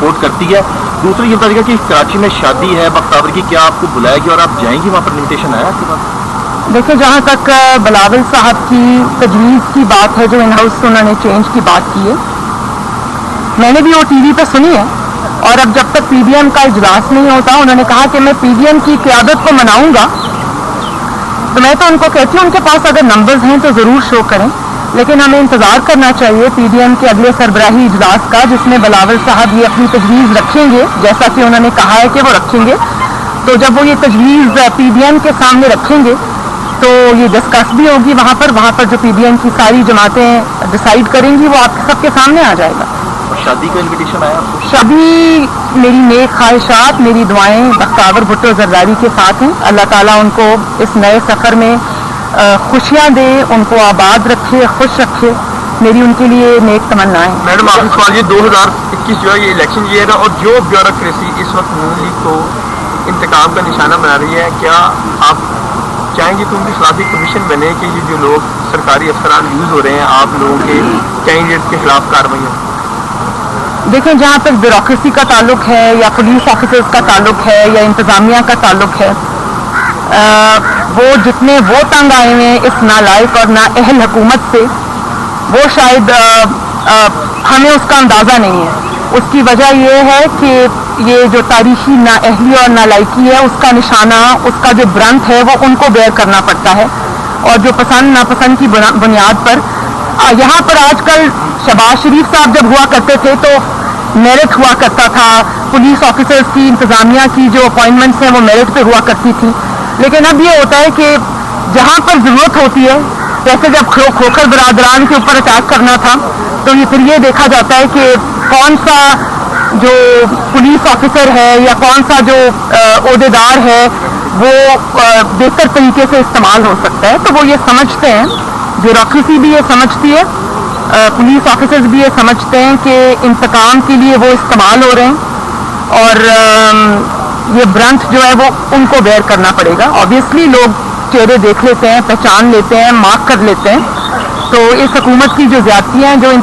Support करती है। दूसरा ये बताइएगा कि कराची में शादी है बख्तावर की, क्या आपको बुलाया गया और आप जाएंगी वहाँ पर? इन्विटेशन आया आपके पास? देखिए, जहाँ तक बिलावल साहब की तजवीज़ की बात है, जो इन हाउस उन्होंने चेंज की बात की है, मैंने भी वो टीवी पे सुनी है। और अब जब तक पीडीएम का इजलास नहीं होता, उन्होंने कहा कि मैं पीडीएम की क़यादत को मनाऊंगा, तो मैं तो उनको कहती हूँ उनके पास अगर नंबर्स हैं तो ज़रूर शो करें, लेकिन हमें इंतज़ार करना चाहिए पीडीएम के अगले सरबराही इजलास का, जिसमें बिलावल साहब ये अपनी तजवीज़ रखेंगे, जैसा कि उन्होंने कहा है कि वो रखेंगे। तो जब वो ये तजवीज़ पीडीएम के सामने रखेंगे तो ये डिस्कस भी होगी वहाँ पर जो पीडीएम की सारी जमातें डिसाइड करेंगी, वो आप सबके सामने आ जाएगा। और शादी का इन्विटेशन आया आपको? शादी मेरी नेक ख्वाहिशात, मेरी दुआएं बख्तावर भुट्टो जरदारी के साथ हैं। अल्लाह ताला उनको इस नए सफ़र में खुशियाँ दे, उनको आबाद रखे, खुश रखे, मेरी उनके लिए नेक तमन्नाएं। मैडम आखिरी सवाल, ये 2021 जो है ये इलेक्शन ईयर है और जो ब्यूरोक्रेसी इस वक्त नून लीग को इंतकाम का निशाना बना रही है, क्या आप चाहेंगे कि उनकी खिलाफ कमीशन बने कि ये जो लोग सरकारी अफसरान यूज़ हो रहे हैं आप लोगों के कैंडिडेट के खिलाफ कार्रवाई हो? देखें, जहाँ तक ब्यूरोक्रेसी का ताल्लुक है या पुलिस ऑफिसर्स का ताल्लुक है या इंतज़ामिया का ताल्लुक है, वो जितने वो तंग आए हुए हैं इस नालायक और नाअहल हुकूमत से, वो शायद हमें उसका अंदाज़ा नहीं है। उसकी वजह ये है कि ये जो तारीखी नाअहली और नालायकी है, उसका निशाना, उसका जो ब्रंथ है, वो उनको बेयर करना पड़ता है। और जो पसंद नापसंद की बुनियाद पर यहाँ पर आजकल शहबाज शरीफ साहब जब हुआ करते थे तो मेरिट हुआ करता था, पुलिस ऑफिसर्स की, इंतज़ामिया की जो अपॉइंटमेंट्स हैं वो मेरिट पे हुआ करती थी। लेकिन अब ये होता है कि जहाँ पर ज़रूरत होती है, जैसे जब खोखर बरादरान के ऊपर अटैक करना था, तो ये फिर ये देखा जाता है कि कौन सा जो पुलिस ऑफिसर है या कौन सा जो ओहदेदार है वो बेहतर तरीके से इस्तेमाल हो सकता है। तो वो ये समझते हैं, ब्यूरोक्रेसी भी ये समझती है, पुलिस ऑफिसर्स भी ये समझते हैं कि इंतकाम के लिए वो इस्तेमाल हो रहे हैं और ये ब्रंथ जो है वो उनको बेयर करना पड़ेगा। ऑब्वियसली लोग चेहरे देख लेते हैं, पहचान लेते हैं, मार्क कर लेते हैं। तो इस हुकूमत की जो ज़्यादतियाँ हैं, जो